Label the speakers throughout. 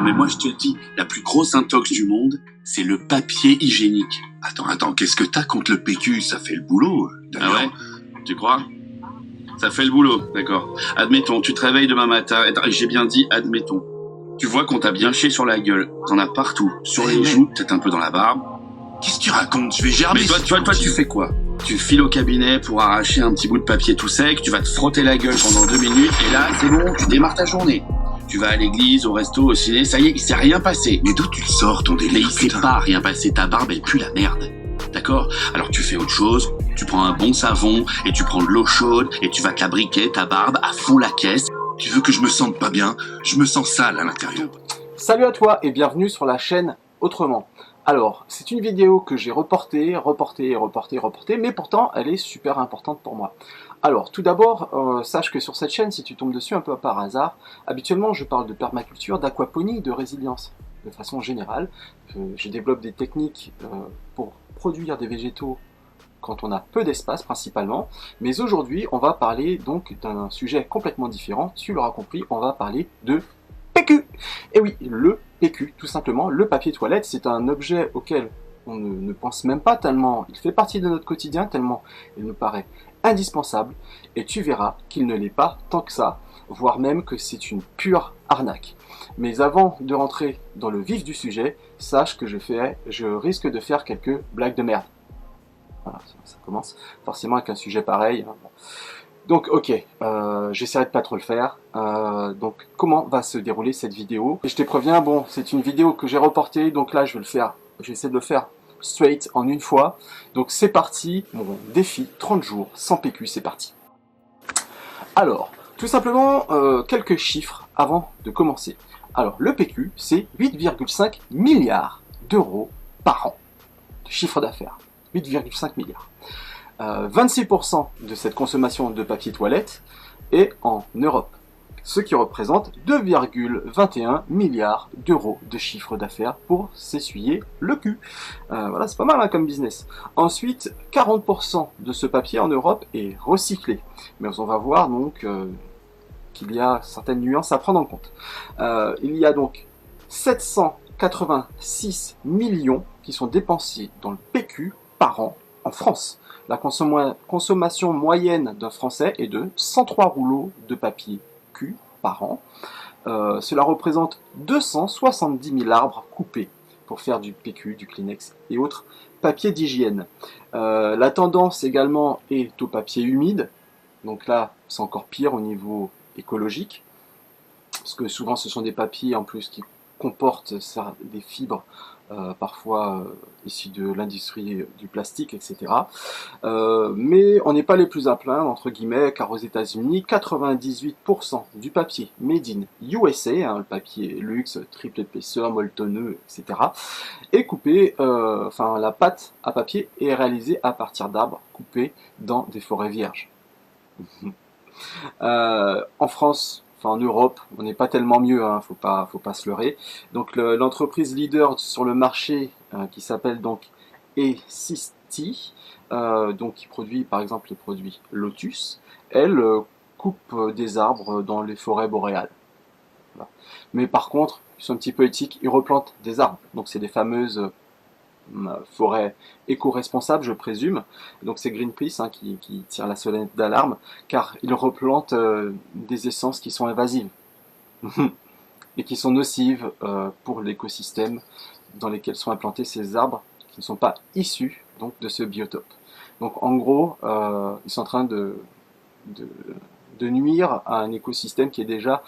Speaker 1: Non mais moi je te le dis, la plus grosse intox du monde, c'est le papier hygiénique.
Speaker 2: Attends, qu'est-ce que t'as contre le PQ? Ça fait le boulot.
Speaker 1: Ah ouais? Tu crois? Ça fait le boulot, d'accord. Admettons, tu te réveilles demain matin, j'ai bien dit admettons. Tu vois qu'on t'a bien chié sur la gueule, t'en as partout, sur les joues, peut-être un peu dans la barbe.
Speaker 2: Qu'est-ce que tu racontes? Je vais germer.
Speaker 1: Mais toi, tu fais quoi? Tu files au cabinet pour arracher un petit bout de papier tout sec, tu vas te frotter la gueule pendant 2 minutes, et là, c'est bon, tu démarres ta journée. Tu vas à l'église, au resto, au ciné, ça y est, il s'est rien passé.
Speaker 2: Mais d'où tu le sors, ton délire?
Speaker 1: Mais il s'est pas rien passé, ta barbe, elle pue la merde. D'accord? Alors tu fais autre chose, tu prends un bon savon, et tu prends de l'eau chaude, et tu vas te la briquer, ta barbe, à fond la caisse.
Speaker 2: Tu veux que je me sente pas bien? Je me sens sale à l'intérieur.
Speaker 3: Salut à toi et bienvenue sur la chaîne Autrement. Alors, c'est une vidéo que j'ai reportée, mais pourtant elle est super importante pour moi. Alors, tout d'abord, sache que sur cette chaîne, si tu tombes dessus un peu par hasard, habituellement je parle de permaculture, d'aquaponie, de résilience, de façon générale. Je développe des techniques pour produire des végétaux quand on a peu d'espace principalement, mais aujourd'hui on va parler donc d'un sujet complètement différent, tu l'auras compris, on va parler de PQ. Et oui, le PQ, tout simplement, le papier toilette, c'est un objet auquel on ne pense même pas tellement, il fait partie de notre quotidien, tellement il nous paraît indispensable, et tu verras qu'il ne l'est pas tant que ça, voire même que c'est une pure arnaque. Mais avant de rentrer dans le vif du sujet, sache que je risque de faire quelques blagues de merde. Voilà, ça commence forcément avec un sujet pareil. Donc ok, j'essaierai de pas trop le faire. Donc comment va se dérouler cette vidéo? Et je te préviens, bon, c'est une vidéo que j'ai reportée, donc là je vais essayer de le faire straight en une fois. Donc c'est parti, mon défi 30 jours sans PQ, c'est parti. Alors, tout simplement, quelques chiffres avant de commencer. Alors, le PQ, c'est 8,5 milliards d'euros par an de chiffre d'affaires. 8,5 milliards. 26% de cette consommation de papier toilette est en Europe, ce qui représente 2,21 milliards d'euros de chiffre d'affaires pour s'essuyer le cul. Voilà, c'est pas mal hein, comme business. Ensuite, 40% de ce papier en Europe est recyclé. Mais on va voir donc qu'il y a certaines nuances à prendre en compte. Il y a donc 786 millions qui sont dépensés dans le PQ par an en France. La consommation moyenne d'un Français est de 103 rouleaux de papier Q par an. Cela représente 270 000 arbres coupés pour faire du PQ, du Kleenex et autres papiers d'hygiène. La tendance également est au papier humide. Donc là, c'est encore pire au niveau écologique. Parce que souvent, ce sont des papiers en plus qui comportent des fibres parfois issus de l'industrie du plastique, etc. Mais on n'est pas les plus à plaindre, entre guillemets, car aux États-Unis, 98% du papier made in USA, hein, le papier luxe, triple épaisseur, molletonneux, etc., est coupé, la pâte à papier est réalisée à partir d'arbres coupés dans des forêts vierges. En France, en Europe, on n'est pas tellement mieux, hein, faut pas se leurrer. Donc l'entreprise leader sur le marché, qui s'appelle donc E-Systi, donc qui produit par exemple les produits Lotus, elle coupe des arbres dans les forêts boréales. Voilà. Mais par contre, ils sont un petit peu éthiques, ils replantent des arbres. Donc c'est des fameuses forêt éco-responsable, je présume. Donc c'est Greenpeace hein, qui tire la sonnette d'alarme, car ils replantent des essences qui sont invasives et qui sont nocives pour l'écosystème dans lesquels sont implantés ces arbres qui ne sont pas issus donc, de ce biotope. Donc en gros, ils sont en train de nuire à un écosystème qui est déjà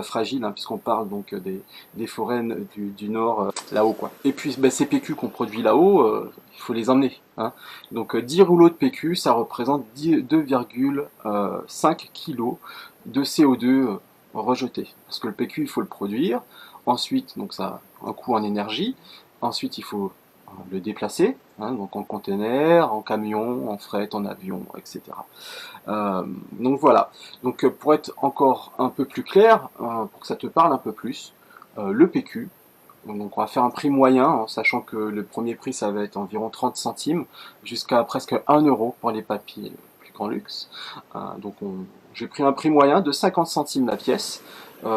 Speaker 3: fragile, hein, puisqu'on parle donc des forêts du nord là-haut quoi. Et puis ces PQ qu'on produit là-haut, il faut les emmener. Hein. Donc 10 rouleaux de PQ, ça représente 2,5 kg de CO2 rejeté. Parce que le PQ, il faut le produire. Ensuite, donc ça a un coût en énergie. Ensuite, il faut le déplacer, hein, donc en container, en camion, en fret, en avion, etc. Donc voilà. Donc pour être encore un peu plus clair, pour que ça te parle un peu plus, le PQ, donc on va faire un prix moyen, en sachant que le premier prix ça va être environ 30 centimes, jusqu'à presque 1 euro pour les papiers plus en luxe. Donc j'ai pris un prix moyen de 50 centimes la pièce,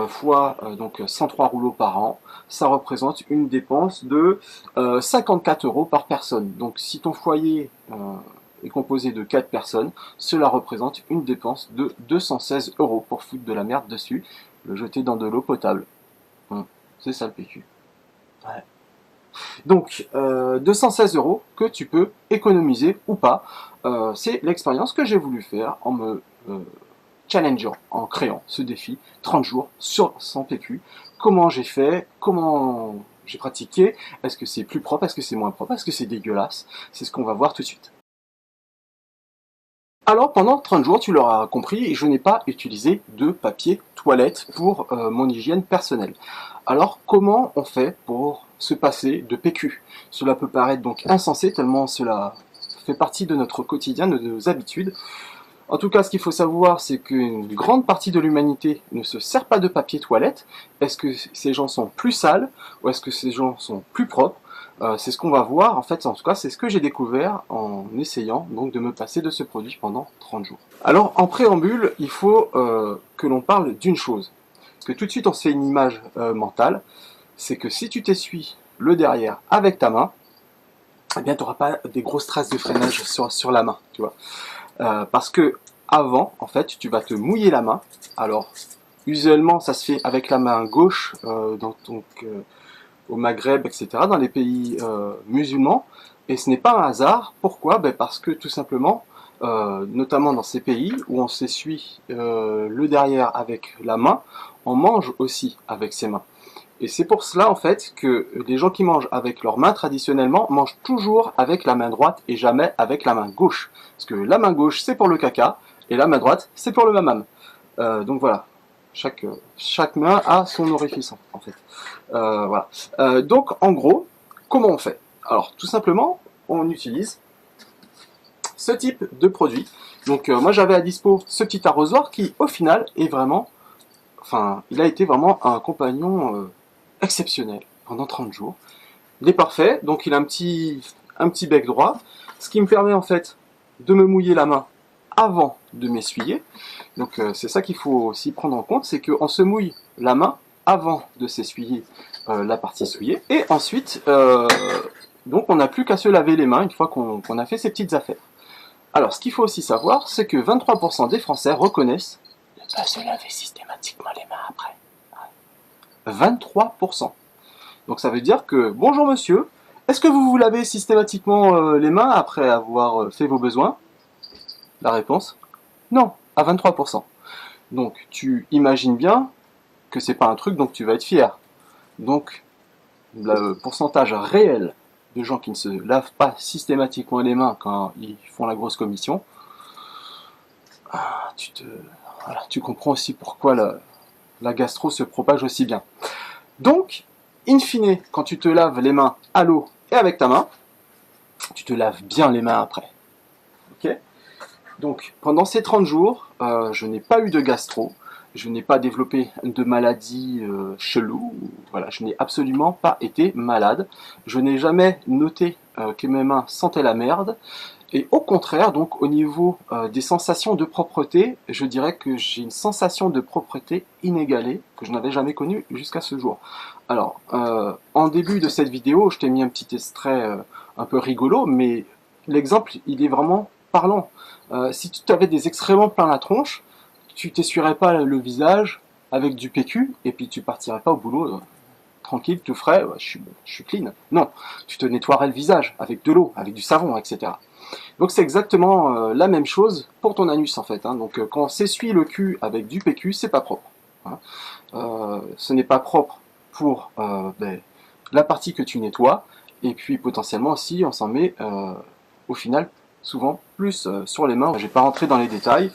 Speaker 3: fois donc 103 rouleaux par an. Ça représente une dépense de 54 € par personne. Donc si ton foyer est composé de 4 personnes, cela représente une dépense de 216 € pour foutre de la merde dessus, le jeter dans de l'eau potable. C'est ça le PQ. Ouais. Donc 216 € que tu peux économiser ou pas. C'est l'expérience que j'ai voulu faire en me challengeant, en créant ce défi 30 jours sans PQ. Comment j'ai fait, comment j'ai pratiqué, est-ce que c'est plus propre, est-ce que c'est moins propre, est-ce que c'est dégueulasse? C'est ce qu'on va voir tout de suite. Alors pendant 30 jours, tu l'auras compris, je n'ai pas utilisé de papier toilette pour mon hygiène personnelle. Alors comment on fait pour se passer de PQ? Cela peut paraître donc insensé tellement cela fait partie de notre quotidien, de nos habitudes. En tout cas, ce qu'il faut savoir, c'est qu'une grande partie de l'humanité ne se sert pas de papier toilette. Est-ce que ces gens sont plus sales ou est-ce que ces gens sont plus propres? C'est ce qu'on va voir, en fait, en tout cas, c'est ce que j'ai découvert en essayant donc de me passer de ce produit pendant 30 jours. Alors, en préambule, il faut que l'on parle d'une chose. Parce que tout de suite, on se fait une image mentale. C'est que si tu t'essuies le derrière avec ta main, eh bien, tu n'auras pas des grosses traces de freinage sur la main, tu vois. Parce que avant, en fait, tu vas te mouiller la main. Alors, usuellement, ça se fait avec la main gauche, au Maghreb, etc., dans les pays musulmans. Et ce n'est pas un hasard. Pourquoi? Parce que tout simplement, notamment dans ces pays où on s'essuie le derrière avec la main, on mange aussi avec ses mains. Et c'est pour cela, en fait, que les gens qui mangent avec leurs mains, traditionnellement, mangent toujours avec la main droite et jamais avec la main gauche. Parce que la main gauche, c'est pour le caca, et la main droite, c'est pour le mamam. Donc voilà, chaque main a son orifice, en fait. Voilà. Donc, en gros, comment on fait? Alors, tout simplement, on utilise ce type de produit. Donc, moi, j'avais à dispo ce petit arrosoir qui, au final, est vraiment... Enfin, il a été vraiment un compagnon... exceptionnel pendant 30 jours. Il est parfait, donc il a un petit bec droit, ce qui me permet en fait de me mouiller la main avant de m'essuyer. Donc c'est ça qu'il faut aussi prendre en compte, c'est qu'on se mouille la main avant de s'essuyer la partie essuyée, et ensuite donc on n'a plus qu'à se laver les mains une fois qu'on a fait ces petites affaires. Alors ce qu'il faut aussi savoir, c'est que 23% des Français reconnaissent ne pas se laver systématiquement les mains après. 23%. Donc ça veut dire que, bonjour monsieur, est-ce que vous vous lavez systématiquement les mains après avoir fait vos besoins? La réponse, non, à 23%. Donc tu imagines bien que c'est pas un truc dont tu vas être fier. Donc le pourcentage réel de gens qui ne se lavent pas systématiquement les mains quand ils font la grosse commission, tu comprends aussi pourquoi la gastro se propage aussi bien. Donc, in fine, quand tu te laves les mains à l'eau et avec ta main, tu te laves bien les mains après. Ok? Donc, pendant ces 30 jours, je n'ai pas eu de gastro, je n'ai pas développé de maladie chelou, voilà, je n'ai absolument pas été malade, je n'ai jamais noté que mes mains sentaient la merde, et au contraire, donc au niveau des sensations de propreté, je dirais que j'ai une sensation de propreté inégalée que je n'avais jamais connue jusqu'à ce jour. Alors, en début de cette vidéo, je t'ai mis un petit extrait un peu rigolo, mais l'exemple, il est vraiment parlant. Si tu avais des excréments plein la tronche, tu t'essuierais pas le visage avec du PQ, et puis tu partirais pas au boulot tranquille, tout frais, je suis clean. Non, tu te nettoierais le visage avec de l'eau, avec du savon, etc. Donc c'est exactement la même chose pour ton anus en fait. Hein. Donc quand on s'essuie le cul avec du PQ, c'est pas propre. Hein. Ce n'est pas propre pour la partie que tu nettoies, et puis potentiellement aussi on s'en met au final souvent plus sur les mains. Je vais pas rentrer dans les détails.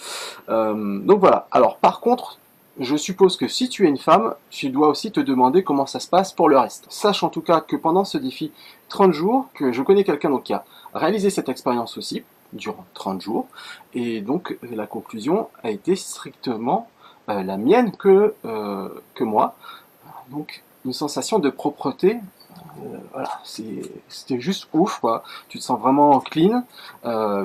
Speaker 3: Donc voilà. Alors par contre, je suppose que si tu es une femme, tu dois aussi te demander comment ça se passe pour le reste. Sache en tout cas que pendant ce défi 30 jours, que je connais quelqu'un qui a réalisé cette expérience aussi, durant 30 jours, et donc la conclusion a été strictement la mienne que moi. Donc une sensation de propreté Voilà, c'était juste ouf, quoi. Tu te sens vraiment clean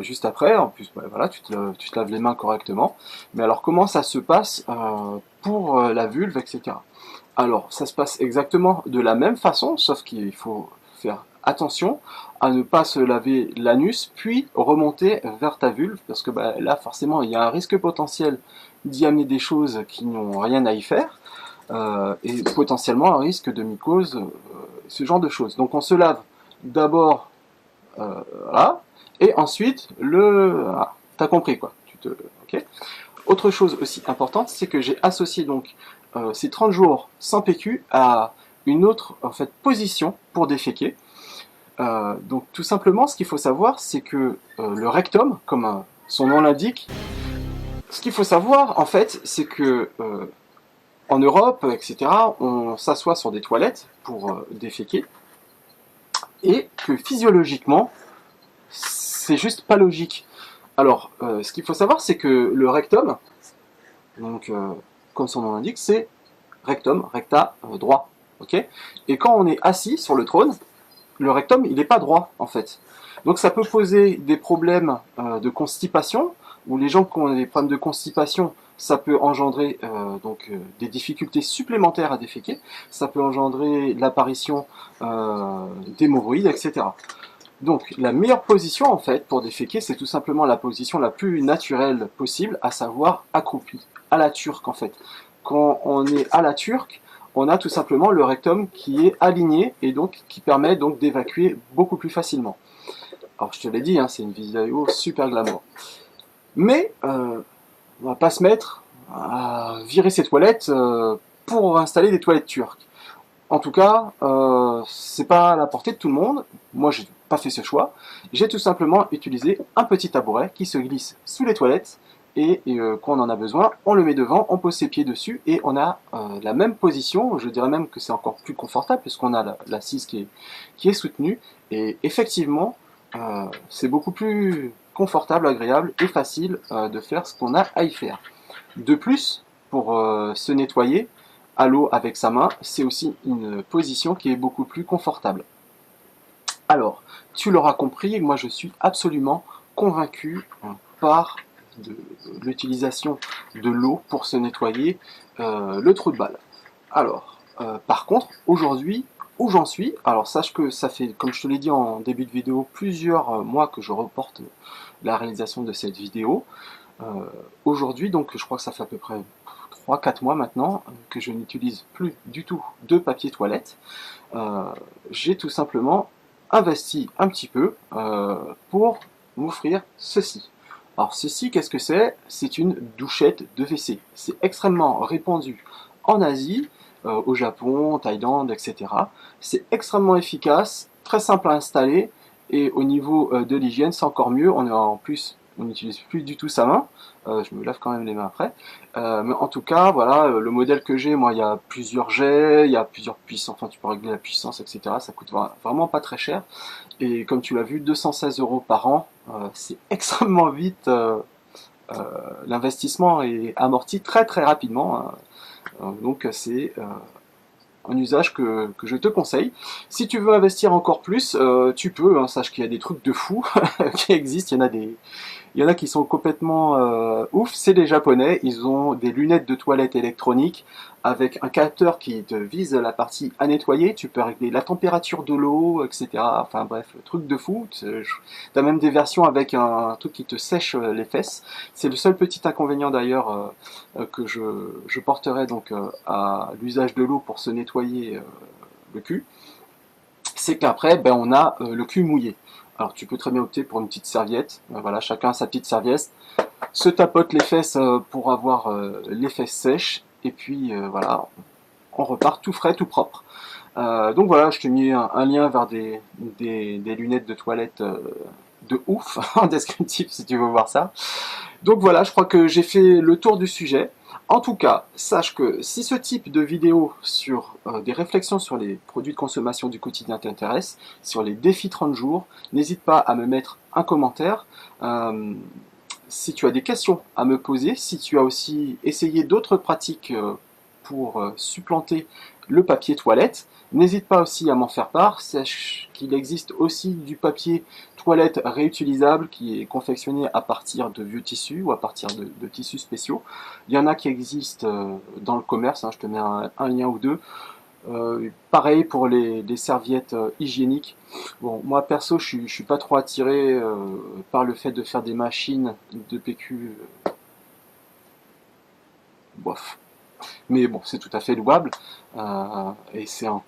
Speaker 3: juste après. En plus, ouais, voilà, tu te laves les mains correctement. Mais alors, comment ça se passe pour la vulve, etc. Alors, ça se passe exactement de la même façon, sauf qu'il faut faire attention à ne pas se laver l'anus, puis remonter vers ta vulve, parce que bah, là, forcément, il y a un risque potentiel d'y amener des choses qui n'ont rien à y faire, et potentiellement un risque de mycose, ce genre de choses. Donc on se lave d'abord, voilà, et ensuite, t'as compris quoi. Ok. Autre chose aussi importante, c'est que j'ai associé donc ces 30 jours sans PQ à une autre en fait, position pour déféquer. Donc tout simplement, ce qu'il faut savoir, c'est que le rectum, comme son nom l'indique, ce qu'il faut savoir en fait, c'est que en Europe, etc., on s'assoit sur des toilettes pour déféquer, et que physiologiquement, c'est juste pas logique. Alors, ce qu'il faut savoir, c'est que le rectum, donc comme son nom l'indique, c'est rectum, recta, droit. Okay, et quand on est assis sur le trône, le rectum, il n'est pas droit, en fait. Donc ça peut poser des problèmes de constipation, ou les gens qui ont des problèmes de constipation, ça peut engendrer des difficultés supplémentaires à déféquer, ça peut engendrer l'apparition d'hémorroïdes, etc. Donc la meilleure position, en fait, pour déféquer, c'est tout simplement la position la plus naturelle possible, à savoir accroupi, à la turque, en fait. Quand on est à la turque, on a tout simplement le rectum qui est aligné et donc qui permet donc d'évacuer beaucoup plus facilement. Alors je te l'ai dit, hein, c'est une vidéo super glamour. Mais on va pas se mettre à virer ses toilettes pour installer des toilettes turques. En tout cas, c'est pas à la portée de tout le monde. Moi, j'ai pas fait ce choix. J'ai tout simplement utilisé un petit tabouret qui se glisse sous les toilettes et quand on en a besoin, on le met devant, on pose ses pieds dessus et on a la même position. Je dirais même que c'est encore plus confortable puisqu'on a l'assise qui est soutenue et effectivement, c'est beaucoup plus confortable, agréable et facile de faire ce qu'on a à y faire. De plus, pour se nettoyer à l'eau avec sa main, c'est aussi une position qui est beaucoup plus confortable. Alors, tu l'auras compris, moi je suis absolument convaincu par l'utilisation de l'eau pour se nettoyer le trou de balle. Alors, par contre, aujourd'hui, où j'en suis, alors sache que ça fait, comme je te l'ai dit en début de vidéo, plusieurs mois que je reporte la réalisation de cette vidéo. Aujourd'hui, donc je crois que ça fait à peu près 3-4 mois maintenant que je n'utilise plus du tout de papier toilette. J'ai tout simplement investi un petit peu pour m'offrir ceci. Alors ceci, qu'est-ce que c'est? C'est une douchette de WC. C'est extrêmement répandu en Asie, au Japon, Thaïlande, etc. C'est extrêmement efficace, très simple à installer, et au niveau de l'hygiène, c'est encore mieux. En plus, on n'utilise plus du tout sa main. Je me lave quand même les mains après. Mais en tout cas, voilà, le modèle que j'ai, moi, il y a plusieurs jets, il y a plusieurs puissances, enfin tu peux régler la puissance, etc. Ça coûte vraiment pas très cher. Et comme tu l'as vu, 216 € par an, c'est extrêmement vite. L'investissement est amorti très très rapidement. Donc c'est un usage que je te conseille. Si tu veux investir encore plus, tu peux, hein, sache qu'il y a des trucs de fou qui existent, il y en a qui sont complètement ouf, c'est les japonais, ils ont des lunettes de toilette électroniques avec un capteur qui te vise la partie à nettoyer, tu peux régler la température de l'eau, etc. Enfin bref, truc de fou, t'as même des versions avec un truc qui te sèche les fesses. C'est le seul petit inconvénient d'ailleurs que je porterai donc à l'usage de l'eau pour se nettoyer le cul, c'est qu'après ben, on a le cul mouillé. Alors tu peux très bien opter pour une petite serviette, voilà, chacun a sa petite serviette, se tapote les fesses pour avoir les fesses sèches, et puis voilà, on repart tout frais, tout propre. Donc voilà, je t'ai mis un lien vers des lunettes de toilette de ouf en descriptif si tu veux voir ça. Donc voilà, je crois que j'ai fait le tour du sujet. En tout cas, sache que si ce type de vidéo sur des réflexions sur les produits de consommation du quotidien t'intéresse, sur les défis 30 jours, n'hésite pas à me mettre un commentaire. Si tu as des questions à me poser, si tu as aussi essayé d'autres pratiques pour supplanter le papier toilette. N'hésite pas aussi à m'en faire part. Sache qu'il existe aussi du papier toilette réutilisable qui est confectionné à partir de vieux tissus ou à partir de tissus spéciaux. Il y en a qui existent dans le commerce, hein, je te mets un lien ou deux. Pareil pour les serviettes hygiéniques. Bon, moi perso, je suis pas trop attiré par le fait de faire des machines de PQ. Bof. Mais bon, c'est tout à fait louable. Et c'est un...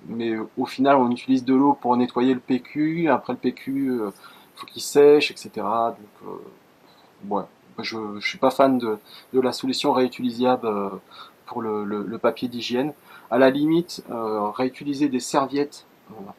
Speaker 3: Mais au final, on utilise de l'eau pour nettoyer le PQ. Après le PQ, faut qu'il sèche, etc. Donc, ouais, je suis pas fan de la solution réutilisable pour le papier d'hygiène. À la limite, réutiliser des serviettes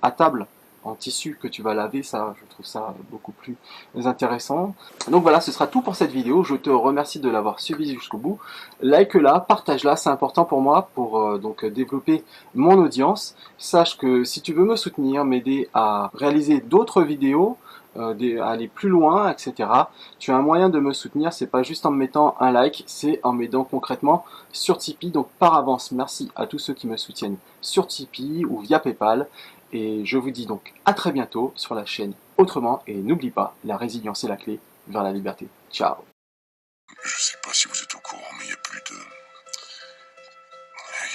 Speaker 3: à table en tissu que tu vas laver, ça, je trouve ça beaucoup plus intéressant. Donc voilà, ce sera tout pour cette vidéo. Je te remercie de l'avoir suivi jusqu'au bout. Like-la, partage-la, c'est important pour moi pour donc développer mon audience. Sache que si tu veux me soutenir, m'aider à réaliser d'autres vidéos, aller plus loin, etc. Tu as un moyen de me soutenir, c'est pas juste en me mettant un like, c'est en m'aidant concrètement sur Tipeee. Donc par avance, merci à tous ceux qui me soutiennent sur Tipeee ou via PayPal. Et je vous dis donc à très bientôt sur la chaîne Autrement. Et n'oublie pas, la résilience est la clé vers la liberté. Ciao.
Speaker 2: Je sais pas si vous êtes au courant, mais il n'y a plus de...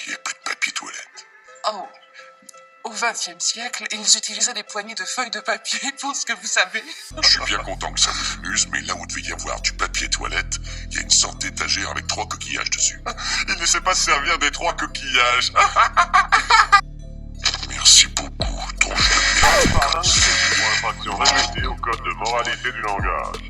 Speaker 2: Il n'y a plus de papier toilette.
Speaker 4: Oh, au XXe siècle, ils utilisaient des poignées de feuilles de papier pour ce que vous savez.
Speaker 2: Je suis bien content que ça vous amuse, mais là où il devait y avoir du papier toilette, il y a une sorte d'étagère avec 3 coquillages dessus. Il ne sait pas se servir des 3 coquillages. Merci beaucoup, ton
Speaker 5: Infraction répétée au code de moralité du langage.